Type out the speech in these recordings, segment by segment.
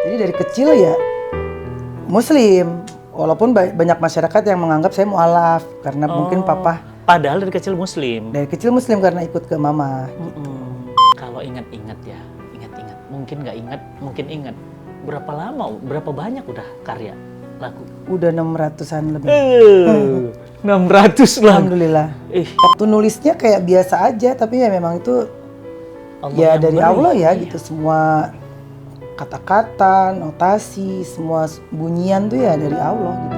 Jadi dari kecil ya Muslim. Walaupun banyak masyarakat yang menganggap saya mualaf karena mungkin papa Padahal dari kecil Muslim. dari kecil Muslim karena ikut ke mama. Kalau ingat-ingat ya, ingat-ingat. Mungkin nggak ingat, mungkin ingat. Berapa lama, berapa banyak udah karya lagu? Udah 600-an lebih. 600 lagu. Alhamdulillah. Waktu nulisnya kayak biasa aja, tapi ya memang itu Allah ya yang dari beri. Allah ya gitu. Semua kata-kata, notasi, semua bunyian tuh ya dari Allah gitu.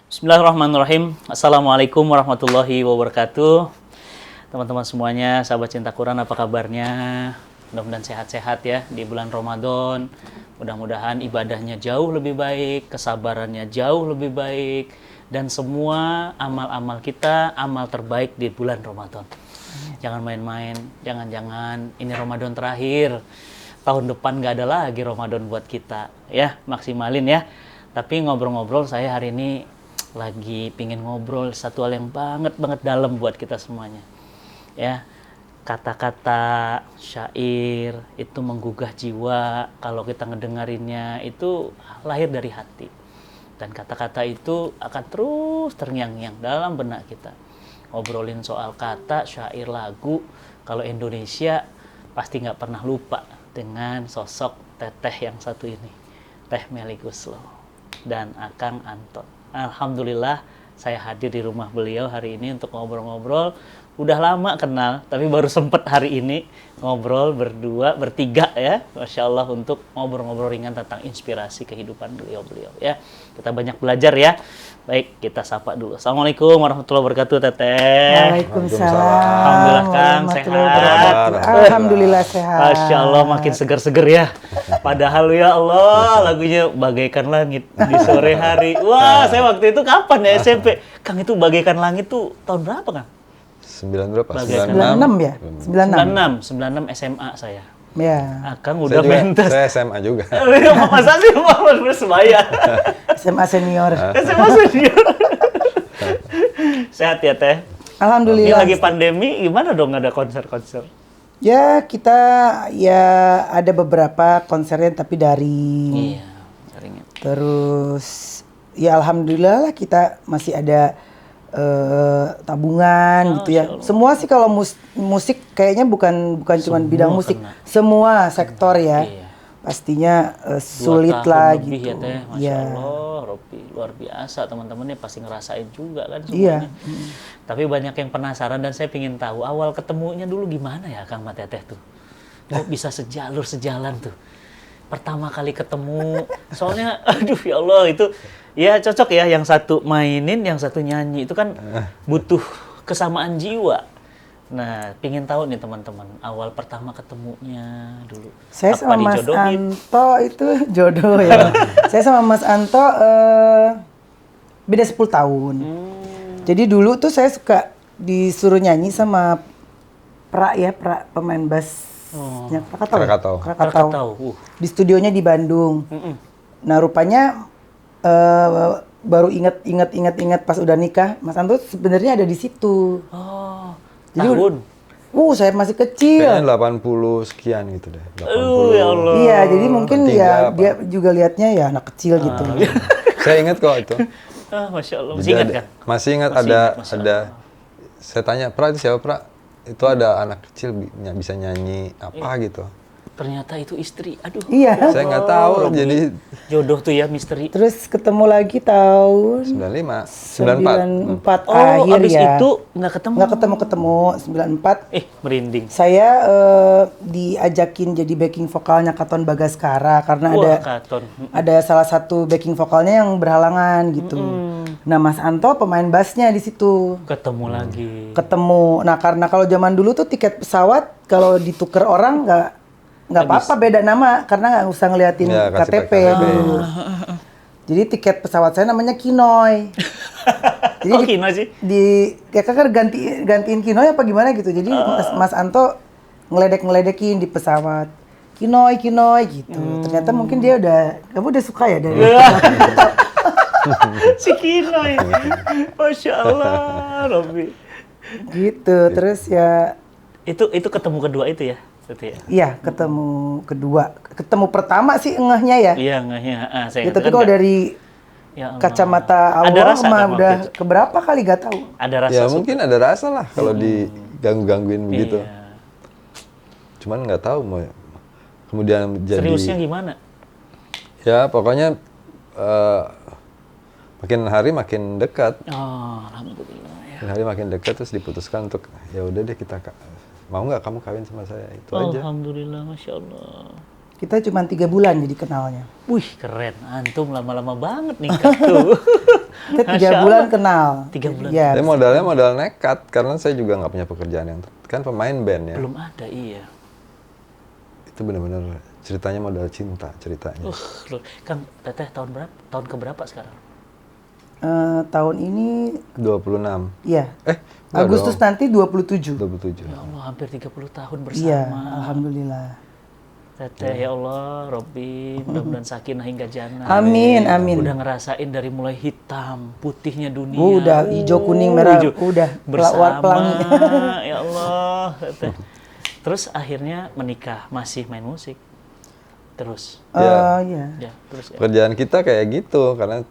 Bismillahirrahmanirrahim. Assalamualaikum warahmatullahi wabarakatuh. Teman-teman semuanya, sahabat cinta Quran, apa kabarnya? Mudah-mudahan sehat-sehat ya di bulan Ramadan. Mudah-mudahan ibadahnya jauh lebih baik, kesabarannya jauh lebih baik, dan semua amal-amal kita amal terbaik di bulan Ramadan. Jangan main-main, jangan-jangan ini Ramadan terakhir. Tahun depan nggak ada lagi Ramadan buat kita, ya maksimalin ya. Tapi ngobrol-ngobrol saya hari ini lagi pingin ngobrol satu hal yang banget dalam buat kita semuanya. Ya, kata-kata syair itu menggugah jiwa. Kalau kita ngedengarinnya itu lahir dari hati. Dan kata-kata itu akan terus terngiang-ngiang dalam benak kita. Ngobrolin soal kata, syair, lagu. Kalau Indonesia pasti nggak pernah lupa dengan sosok teteh yang satu ini. Teh Melly Goeslaw dan Akang Anton. Alhamdulillah saya hadir di rumah beliau hari ini untuk ngobrol-ngobrol. Udah lama kenal, tapi baru sempet hari ini ngobrol berdua, bertiga ya. Masya Allah, untuk ngobrol-ngobrol ringan tentang inspirasi kehidupan beliau-beliau ya. Kita banyak belajar ya. Baik, kita sapa dulu. Assalamualaikum warahmatullahi wabarakatuh, Teteh. Waalaikumsalam. Alhamdulillah, Kang, warahmatullahi sehat. wabarakatuh. Alhamdulillah sehat. Masya Allah, makin seger-seger ya. Padahal ya Allah, lagunya bagaikan langit di sore hari. Wah, saya waktu itu kapan ya SMP? Kang, itu bagaikan langit tuh tahun berapa, Kang? 9 berapa? 96 ya? 96. 96 SMA saya. Ya. Akang udah pentas. Saya SMA juga. Masa sih mau bersebaya? SMA senior. SMA senior. Sehat ya, Teh? Ini Alhamdulillah. lagi pandemi, gimana dong ada konser-konser? Ya kita ya ada beberapa konsernya tapi daring. Iya, seringnya. Terus ya alhamdulillah lah kita masih ada tabungan gitu ya. Semua sih kalau musik kayaknya bukan cuma bidang musik, kena. semua sektor ya. Iya. Pastinya 2 sulit tahun lah lebih gitu. ya, Teh. Masya Iya. Allah, Robi, luar biasa. Teman-temannya pasti ngerasain juga kan Iya. semuanya. Tapi banyak yang penasaran dan saya ingin tahu awal ketemunya dulu gimana ya Kang Mat Teteh tuh. Kok bisa sejalur sejalan tuh? Pertama kali ketemu, soalnya aduh ya Allah itu ya cocok ya, yang satu mainin, yang satu nyanyi, itu kan butuh kesamaan jiwa. Nah, pingin tahu nih teman-teman, awal pertama ketemunya dulu. Saya Apa sama Mas dijodohin? Anto itu jodoh ya. Saya sama Mas Anto beda 10 tahun. Jadi dulu tuh saya suka disuruh nyanyi sama Pra pemain bassnya Krakatau. ya? Krakatau. Krakatau. Di studionya di Bandung. Nah rupanya baru ingat pas udah nikah, Mas Anto sebenarnya ada di situ. Oh, Jadi tahun. Saya masih kecil. Kayaknya 80 sekian gitu deh. 80. Ya Allah. Iya, jadi mungkin Tiga, ya apa? dia juga lihatnya ya anak kecil gitu. Saya ingat kok itu. Masya Allah. Masih Jadi ingat ada- kan? Masih ingat Masih ada ingat, Masya ada. Saya tanya, Pra itu siapa, Pra? Itu ada anak kecil bisa nyanyi apa gitu. Ternyata itu istri. Aduh. Iya. Saya nggak tahu, jadi Jodoh tuh ya, misteri. Terus ketemu lagi tahun 95, 94. 94 Oh, akhir abis ya. itu nggak ketemu. Nggak ketemu 94. Merinding. Saya diajakin jadi backing vokalnya Katon Bagaskara karena Wah, Katon. ada salah satu backing vokalnya yang berhalangan gitu. Nah, Mas Anto pemain bassnya di situ. Ketemu lagi. Ketemu. Nah, karena kalau zaman dulu tuh tiket pesawat kalau ditukar orang nggak apa-apa beda nama karena nggak usah ngeliatin Ya, kasih KTP pakai dulu. Jadi tiket pesawat saya namanya Kinoy. Jadi Oh, Kino sih. ya kan gantiin Kinoy apa gimana gitu. Jadi Mas Anto ngeledekin di pesawat. Kinoy gitu. Ternyata mungkin dia kamu udah suka ya dari Si Kinoy. Masya Allah, Robby. Gitu. Terus ya Itu ketemu kedua itu ya? Berarti ya? iya ketemu kedua. Ketemu pertama sih ngehnya ya. Iya, ngehnya. Ya, tapi kalau dari Ya Allah. kacamata Ada Allah rasa mah kan waktu udah itu? keberapa kali gak tahu. Ada rasa Ya mungkin ada rasa lah kalau diganggu-gangguin begitu. Iya. Cuman nggak tahu mau kemudian jadi. Seriusnya gimana? Ya pokoknya makin hari makin dekat. Oh, alhamdulillah ya. Makin hari makin dekat terus diputuskan untuk ya udah deh kita mau nggak kamu kawin sama saya itu aja. Alhamdulillah, Masya Allah. Kita cuma 3 bulan jadi kenalnya. Wih, keren. Antum lama-lama banget nikah tuh. Kita 3 bulan kenal. 3 bulan. Ya, Saya modalnya modal nekat karena saya juga nggak punya pekerjaan yang kan pemain band ya. Belum ada, iya. Itu benar-benar ceritanya modal cinta ceritanya. Loh. Kang, Teteh tahun berapa? Tahun keberapa sekarang? tahun ini 26. ya Enggak Agustus dong. nanti 27. 27. Ya Allah, hampir 30 tahun bersama. Iya, alhamdulillah. Teteh, ya Allah, Robby, mudah-mudahan sakinah hingga jannah. Amin, amin. Udah ngerasain dari mulai hitam, putihnya dunia. Udah hijau, kuning, merah, udah bersama. pelangi. Ya Allah, Teteh. Terus akhirnya menikah, masih main musik. Terus. Iya. Ya, terus ya. Pekerjaan kita kayak gitu karena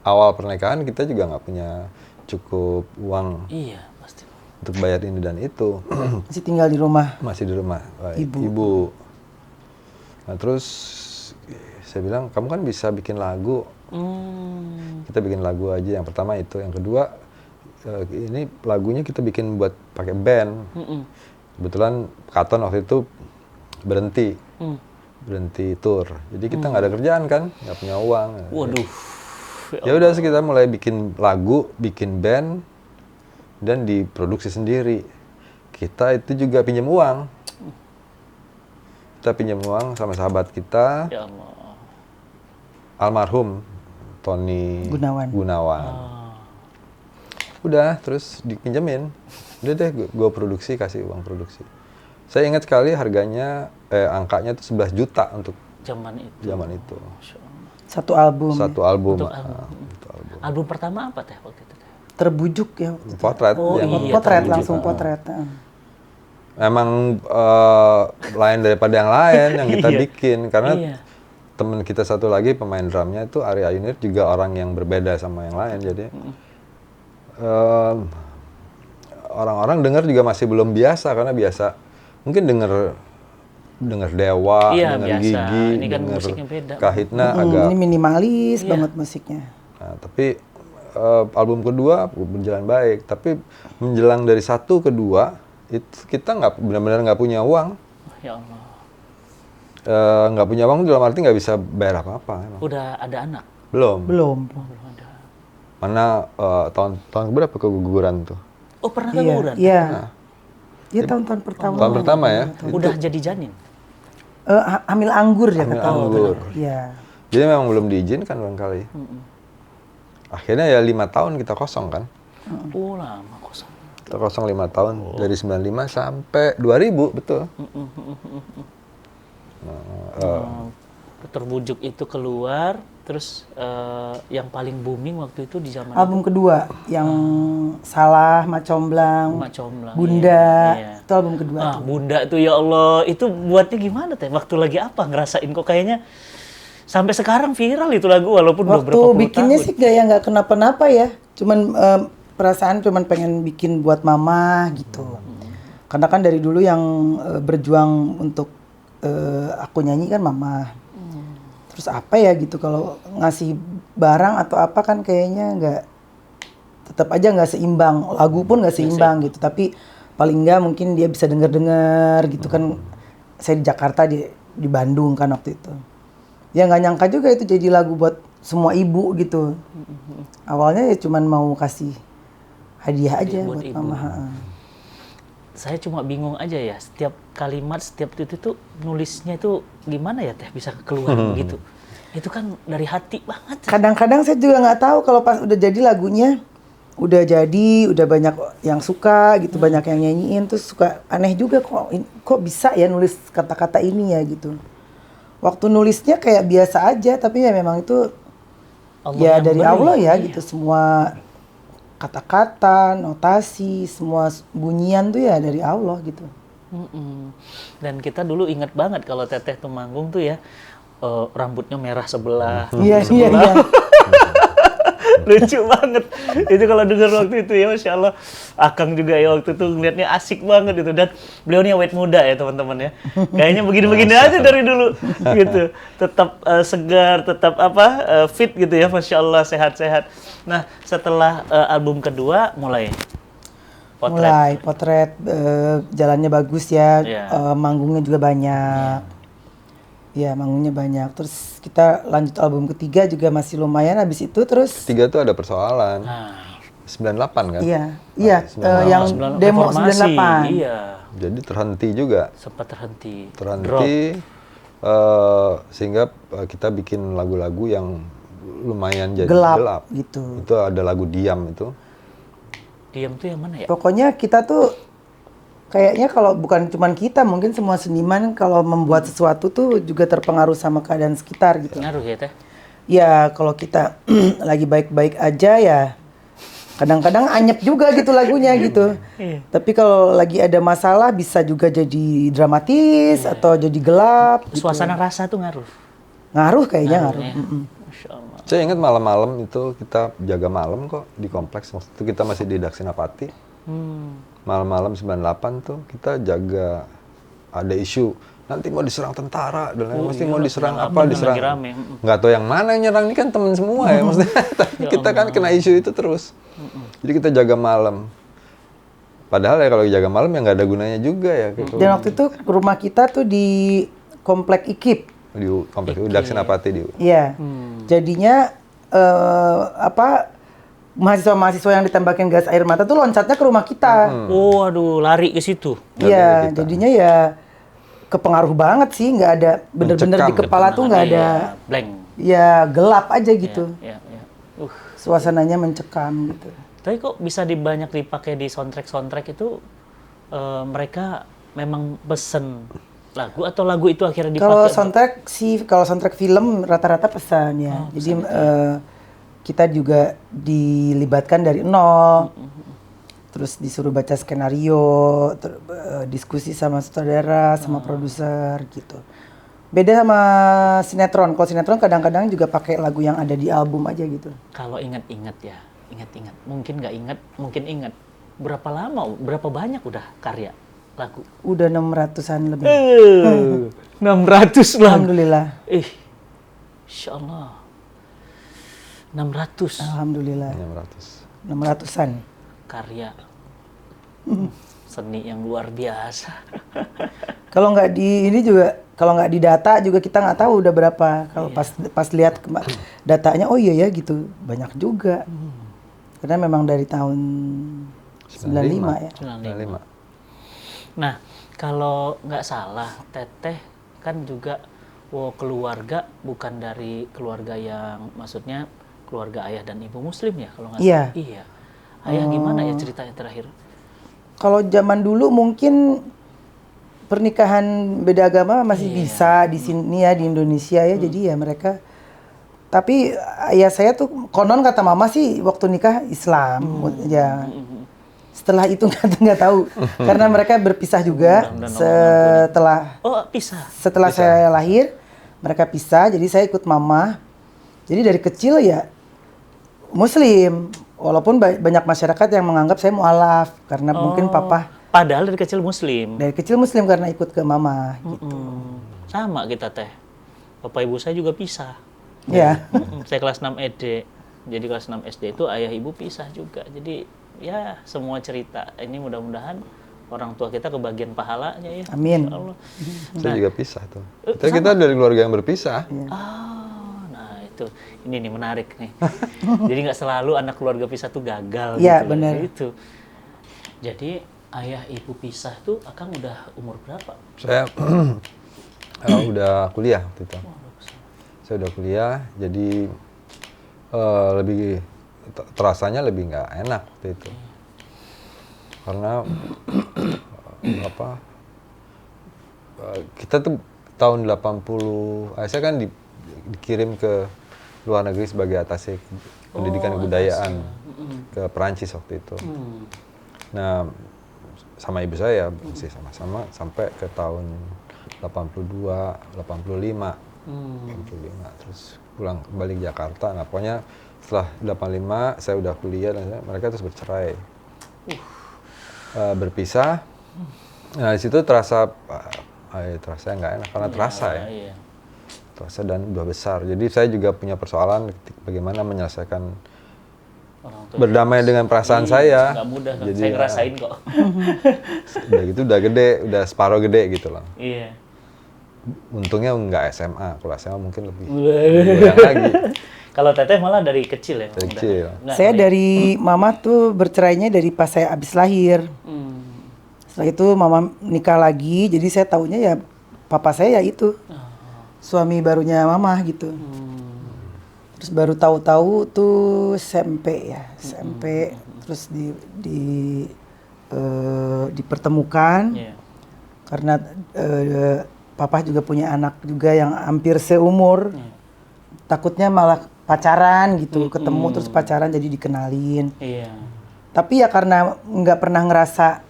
awal pernikahan kita juga nggak punya cukup uang Iya, pasti. untuk bayar ini dan itu. Masih tinggal di rumah. Masih di rumah Ibu. ibu. Nah terus saya bilang kamu kan bisa bikin lagu. Kita bikin lagu aja. Yang pertama itu, yang kedua ini lagunya kita bikin buat pakai band. Kebetulan Katon waktu itu berhenti tour. Jadi kita nggak ada kerjaan kan, nggak punya uang. Waduh. Ya udah kita mulai bikin lagu, bikin band, dan diproduksi sendiri. Kita itu juga pinjam uang. Kita pinjam uang sama sahabat kita, Ya Allah. almarhum Tony Gunawan. Udah, terus dipinjemin. Udah deh, gue produksi, kasih uang produksi. Saya ingat sekali harganya, angkanya itu 11 juta untuk Zaman itu. Masya Allah. Satu album. satu album. Untuk album. Album pertama apa Teh waktu itu Teh? Terbujuk ya. Potret. Oh, yang iya, Potret, terbujuk. langsung potret. Emang lain daripada yang lain yang kita Iya. bikin. Karena Iya. temen kita satu lagi pemain drumnya itu Ari Ayunir juga orang yang berbeda sama yang lain. Jadi orang-orang dengar juga masih belum biasa karena biasa mungkin dengar Dewa, Iya, dengar biasa. Gigi, Ini kan dengar musiknya beda. Kahitna agak. Ini minimalis Iya. banget musiknya. Nah, tapi album kedua berjalan baik. Tapi menjelang dari 1 ke 2 itu kita nggak benar-benar nggak punya uang. Ya Allah. Nggak punya uang dalam arti nggak bisa bayar apa-apa. Emang. Udah ada anak? Belum. Belum. Oh, belum ada. Mana tahun berapa keguguran tuh? Oh, pernah Iya. keguguran? Iya. Iya tahun-tahun pertama. Tahun pertama ya. Udah jadi janin? Hamil anggur ya Hamil kata. anggur. Iya. Jadi memang belum diizinkan barangkali. Akhirnya ya 5 tahun kita kosong kan. Oh, lama kosong. Kita kosong 5 tahun dari 95 sampai 2000 betul. Terbujuk itu keluar, terus yang paling booming waktu itu di zaman Album kedua yang Salah, Macomblang, Mak Comblang. Bunda. Iya. Itu album kedua. Ah, tuh. Bunda tuh ya Allah, itu buatnya gimana Teh? Waktu lagi apa ngerasain kok kayaknya sampai sekarang viral itu lagu walaupun udah Waktu berapa puluh bikinnya tahun. sih nggak kenapa-napa ya. Cuman perasaan cuman pengen bikin buat mama gitu. Karena kan dari dulu yang berjuang untuk aku nyanyi kan mama. Terus apa ya gitu kalau ngasih barang atau apa kan kayaknya tetap aja nggak seimbang. Lagu pun nggak seimbang gitu. Tapi paling nggak mungkin dia bisa denger gitu kan. Saya di Jakarta di Bandung kan waktu itu. Ya nggak nyangka juga itu jadi lagu buat semua ibu gitu. Awalnya ya cuman mau kasih hadiah aja Buat buat ibu. mama. Saya cuma bingung aja ya, setiap kalimat, setiap itu tuh nulisnya itu gimana ya Teh bisa keluar begitu. Itu kan dari hati banget. Kadang-kadang saya juga nggak tahu kalau pas udah jadi lagunya, udah banyak yang suka gitu, banyak yang nyanyiin, terus suka aneh juga kok bisa ya nulis kata-kata ini ya gitu. Waktu nulisnya kayak biasa aja, tapi ya memang itu Allah ya yang dari memberi. Allah ya Iya. gitu, semua kata-kata, notasi, semua bunyian tuh ya dari Allah gitu. Mm-mm. Dan kita dulu inget banget kalau Teteh tuh manggung tuh ya, rambutnya merah sebelah. Iya, iya, iya. Lucu banget. Itu kalau dengar waktu itu ya, Masya Allah. Akang juga ya waktu itu ngeliatnya asik banget itu. Dan beliau nih awet muda ya teman-teman ya. Kayaknya begini-begini aja dari dulu gitu. Tetap segar, tetap fit gitu ya, Masya Allah, sehat-sehat. Nah, setelah album kedua mulai potret. Mulai potret, jalannya bagus ya, Iya. manggungnya juga banyak. Ya, manggungnya banyak. Terus kita lanjut album ketiga juga masih lumayan. Habis itu terus, Ketiga tuh ada persoalan. Nah, 98 kan? iya, iya, 98. yang demo reformasi. 98. Iya, Jadi terhenti juga. sempat terhenti. Drop. Terhenti sehingga kita bikin lagu-lagu yang lumayan jadi Gelap gitu. Itu ada lagu Diam itu. Diam tuh yang mana ya? Pokoknya kita tuh kayaknya kalau bukan cuman kita, mungkin semua seniman kalau membuat sesuatu tuh juga terpengaruh sama keadaan sekitar gitu. Ngaruh ya Teh? Ya kalau kita lagi baik-baik aja ya kadang-kadang anyep juga gitu lagunya gitu. Iya. Tapi kalau lagi ada masalah bisa juga jadi dramatis atau jadi gelap. Gitu. Suasana rasa tuh ngaruh. Ngaruh kayaknya ngaruh. Ya. Mm-mm. Masya Allah. Saya ingat malam-malam itu kita jaga malam kok di kompleks. Waktu itu kita masih di Daksinapati. Malam-malam 98 tuh kita jaga, ada isu nanti mau diserang tentara dan lain mesti mau diserang apa, diserang lagi rame. nggak tahu yang mana yang nyerang, ini kan temen semua ya maksudnya. Tapi kita kan kena isu itu terus. Jadi kita jaga malam, padahal ya kalau jaga malam ya nggak ada gunanya juga ya gitu. Dan waktu itu rumah kita tuh di Komplek IKIP. Di kompleks Daksinapati di Iya. Jadinya mahasiswa-mahasiswa yang ditembakin gas air mata tuh loncatnya ke rumah kita. Oh, aduh, lari ke situ. Iya, jadinya ya kepengaruh banget sih, nggak ada bener-bener di Mencekam, kepala tuh nggak ada, Iya, blank. ya gelap aja gitu. Ya, ya. Suasananya mencekam gitu. Tapi kok bisa banyak dipakai di soundtrack itu mereka memang pesen lagu atau lagu itu akhirnya dipakai? Kalau soundtrack film rata-rata pesan ya. Jadi kita juga dilibatkan dari nol. Terus disuruh baca skenario, diskusi sama sutradara, sama produser gitu. Beda sama sinetron. Kalau sinetron kadang-kadang juga pakai lagu yang ada di album aja gitu. Kalau ingat-ingat ya, ingat-ingat. Mungkin nggak ingat, mungkin ingat. Berapa lama, berapa banyak udah karya lagu? Udah 600-an lebih. 600 lah. Alhamdulillah. Insya Allah. 600 Alhamdulillah. 600. 600-an. karya seni yang luar biasa. Kalau nggak kalau nggak didata juga kita nggak tahu udah berapa. Kalau pas lihat datanya, oh iya ya gitu, banyak juga. Karena memang dari tahun 95 ya. 95. Nah, kalau nggak salah, Teteh kan juga keluarga bukan dari keluarga yang maksudnya keluarga ayah dan ibu muslim ya kalau nggak Iya. salah. Iya. Ayah gimana ya ceritanya terakhir? Kalau zaman dulu mungkin pernikahan beda agama masih bisa di sini ya, di Indonesia ya. Jadi ya mereka. Tapi ayah saya tuh konon kata mama sih waktu nikah Islam. Ya. Setelah itu nggak tahu karena mereka berpisah juga setelah Pisah. setelah saya lahir mereka pisah, jadi saya ikut mama. Jadi dari kecil ya Muslim, walaupun banyak masyarakat yang menganggap saya mualaf karena mungkin papa Padahal dari kecil muslim. dari kecil Muslim karena ikut ke mama gitu. Sama kita Teh. Bapak ibu saya juga pisah. Ya. Saya kelas 6 SD. Jadi kelas 6 SD itu ayah ibu pisah juga. Jadi ya semua cerita ini mudah-mudahan orang tua kita kebagian pahalanya ya. Amin. Insya Allah. Saya juga pisah tuh. Tapi kita dari keluarga yang berpisah. Nah itu ini nih menarik nih. Jadi nggak selalu anak keluarga pisah tuh gagal. Iya, gitu benar. Itu. Jadi ayah ibu pisah tuh Akang udah umur berapa? Saya udah kuliah waktu itu. Saya udah kuliah, jadi lebih terasanya lebih nggak enak waktu itu. Karena kita tuh tahun 80, saya kan dikirim ke luar negeri sebagai atase pendidikan kebudayaan ke Perancis waktu itu. Nah, sama ibu saya masih sama-sama sampai ke tahun 82, 85. 85 terus pulang kembali ke Jakarta. Nah, pokoknya setelah 85 saya udah kuliah dan mereka terus bercerai. Berpisah. Nah, di situ terasa nggak enak karena terasa ya. Iya. Terasa dan udah besar. Jadi saya juga punya persoalan bagaimana menyelesaikan Orang tua berdamai dengan perasaan saya. nggak mudah kan. Jadi, Saya ngerasain kok. Udah gitu udah gede, udah separuh gede gitu loh. Iya. Untungnya nggak SMA, kalau SMA mungkin lebih goyang lagi. Kalau Teteh malah dari kecil ya? Dari kecil. Nggak, Saya dari mama tuh bercerainya dari pas saya abis lahir. Setelah itu mama nikah lagi, jadi saya taunya ya papa saya ya itu. Suami barunya mama gitu. Terus baru tahu-tahu tuh SMP ya, SMP terus dipertemukan Iya. karena papa juga punya anak juga yang hampir seumur. Takutnya malah pacaran gitu, ketemu terus pacaran jadi dikenalin. Iya. Tapi ya karena nggak pernah ngerasa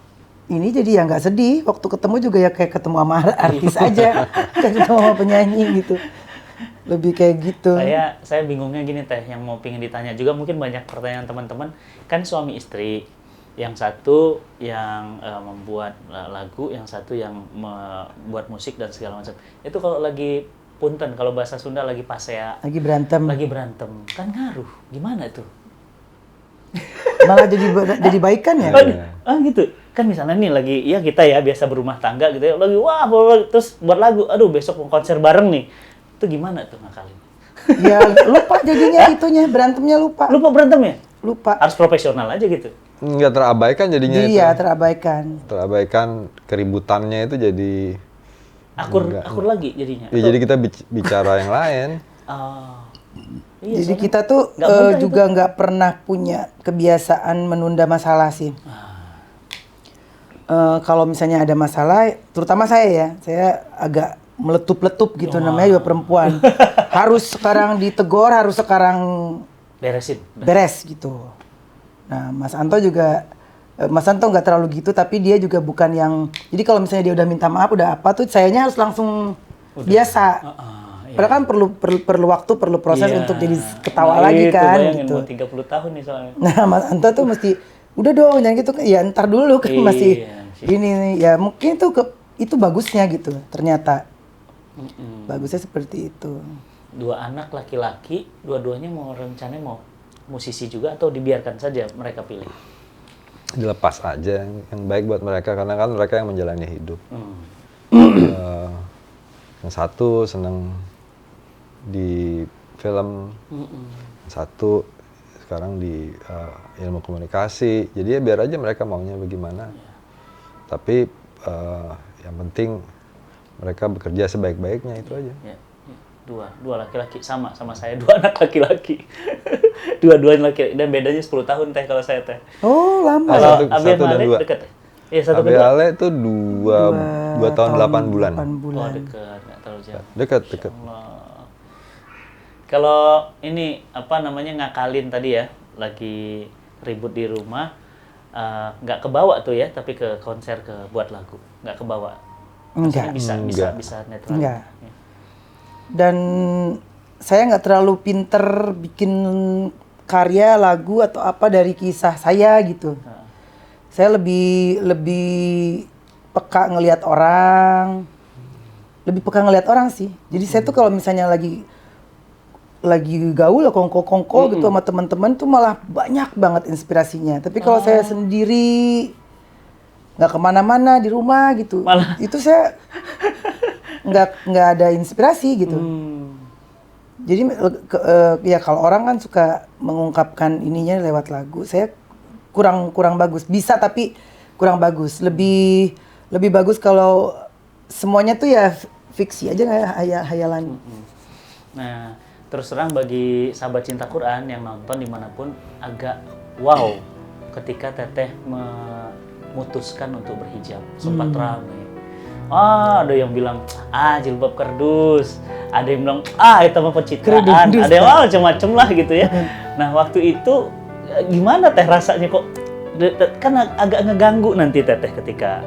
ini jadi ya nggak sedih. Waktu ketemu juga ya kayak ketemu sama artis aja, kayak ketemu sama penyanyi gitu. Lebih kayak gitu. Saya bingungnya gini Teh, yang mau pengen ditanya juga mungkin banyak pertanyaan teman-teman. Kan suami istri, yang satu yang membuat lagu, yang satu yang membuat musik dan segala macam. Itu kalau lagi punten, kalau bahasa Sunda lagi pasea, Lagi berantem. kan ngaruh. Gimana itu? Malah jadi baikan ya. Gitu. Kan misalnya nih lagi ya kita ya biasa berumah tangga gitu ya, lagi wah terus buat lagu, aduh besok mau konser bareng nih. Itu gimana tuh ngakalin? Ya lupa jadinya itunya, berantemnya lupa. Lupa berantem ya? Lupa. Harus profesional aja gitu. Nggak terabaikan jadinya itu. Iya, terabaikan. Terabaikan keributannya itu jadi Akur lagi jadinya. ya, jadi kita bicara yang lain. Iya, Jadi soalnya kita tuh nggak mudah itu. juga nggak pernah punya kebiasaan menunda masalah sih. Kalau misalnya ada masalah, terutama saya agak meletup-letup gitu, namanya juga perempuan. Harus sekarang ditegor, harus sekarang beresin. beres gitu. Nah, Mas Anto nggak terlalu gitu, tapi dia juga bukan yang, jadi kalau misalnya dia udah minta maaf, udah apa tuh, sayanya harus langsung biasa. Iya. Padahal kan perlu waktu, perlu proses Iya. untuk jadi ketawa Nah, lagi itu, kan bayangin, gitu. mau 30 tahun nih soalnya. Nah, Mas Anto tuh mesti udah dong jangan gitu, ya ntar dulu kan Iya, masih sih. ini nih. Ya mungkin itu bagusnya gitu. Ternyata bagusnya seperti itu. 2 anak laki-laki, dua-duanya rencananya mau musisi juga atau dibiarkan saja mereka pilih? Dilepas aja yang baik buat mereka karena kan mereka yang menjalani hidup. Yang satu senang di film, yang satu sekarang di ilmu komunikasi. Jadi ya biar aja mereka maunya bagaimana. Tapi yang penting mereka bekerja sebaik-baiknya itu aja. Ya. Dua laki-laki sama saya 2 anak laki-laki. Dua-duanya laki dan bedanya 10 tahun Teh kalau saya Teh. Oh, lama. Kalau Satu Abi dan Malik dua. dekat. Iya, satu Abe kedua. Ale itu 2 tahun 8 bulan. 8 bulan. Oh, dekat, nggak terlalu jauh. Dekat. Allah. Kalau ini apa namanya ngakalin tadi ya, lagi ribut di rumah, nggak kebawa tuh ya, tapi ke konser buat lagu, nggak kebawa. Enggak. Maksudnya bisa netral. Enggak. Ya. Dan saya nggak terlalu pinter bikin karya lagu atau apa dari kisah saya gitu. Saya lebih peka ngelihat orang, sih. Jadi saya tuh kalau misalnya lagi gaul kongko gitu sama teman-teman tuh malah banyak banget inspirasinya. Tapi kalau saya sendiri nggak kemana-mana di rumah gitu, Malah. itu saya nggak ada inspirasi gitu. Jadi ya kalau orang kan suka mengungkapkan ininya lewat lagu, saya kurang bagus. Bisa tapi kurang bagus. Lebih bagus kalau semuanya tuh ya fiksi aja, nggak hayalan. Nah, terus terang bagi sahabat cinta Quran yang nonton dimanapun agak wow ketika Teteh memutuskan untuk berhijab. Sempat ramai. Ada yang bilang, jilbab kardus. Ada yang bilang, itu mah pencitraan. Kredit, Ada yang macam-macam lah gitu ya. Nah, waktu itu gimana teh rasanya kok? Kan agak ngeganggu nanti teteh ketika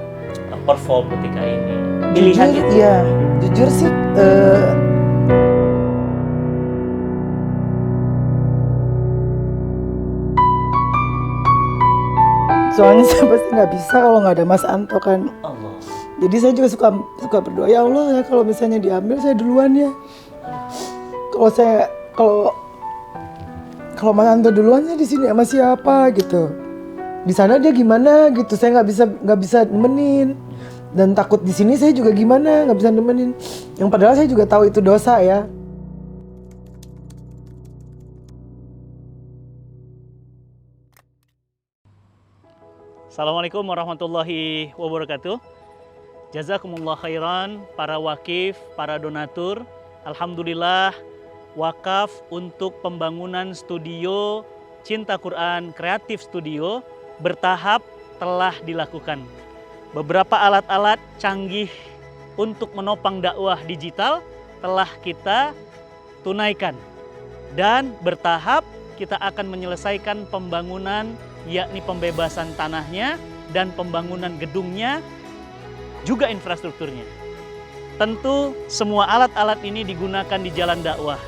perform ketika ini. Pilihan Jujur, itu. ya, jujur sih soalnya saya pasti nggak bisa kalau nggak ada Mas Anto kan. Allah. Jadi saya juga suka berdoa, ya Allah ya kalau misalnya diambil saya duluan ya. Kalau Mas Anto duluan saya di sini sama siapa gitu. Di sana dia gimana gitu, saya nggak bisa nemenin. Dan takut di sini saya juga gimana, nggak bisa nemenin. Yang padahal saya juga tahu itu dosa ya. Assalamualaikum warahmatullahi wabarakatuh. Jazakumullah khairan para wakif, para donatur. Alhamdulillah wakaf untuk pembangunan studio Cinta Quran Kreatif Studio bertahap telah dilakukan. Beberapa alat-alat canggih untuk menopang dakwah digital telah kita tunaikan. Dan bertahap kita akan menyelesaikan pembangunan, yakni pembebasan tanahnya dan pembangunan gedungnya, juga infrastrukturnya. Tentu semua alat-alat ini digunakan di jalan dakwah.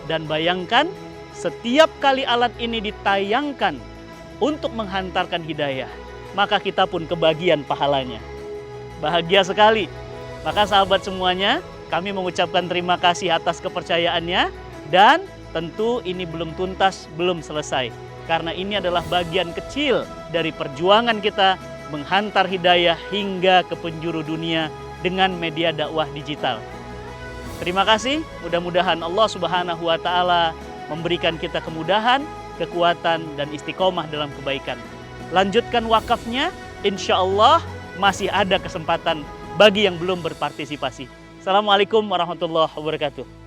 Dan bayangkan setiap kali alat ini ditayangkan untuk menghantarkan hidayah, maka kita pun kebagian pahalanya. Bahagia sekali. Maka sahabat semuanya, kami mengucapkan terima kasih atas kepercayaannya. Dan tentu ini belum tuntas, belum selesai. Karena ini adalah bagian kecil dari perjuangan kita menghantar hidayah hingga ke penjuru dunia dengan media dakwah digital. Terima kasih, mudah-mudahan Allah Subhanahu wa Ta'ala memberikan kita kemudahan, kekuatan, dan istiqomah dalam kebaikan. Lanjutkan wakafnya, insya Allah masih ada kesempatan bagi yang belum berpartisipasi. Assalamualaikum warahmatullahi wabarakatuh.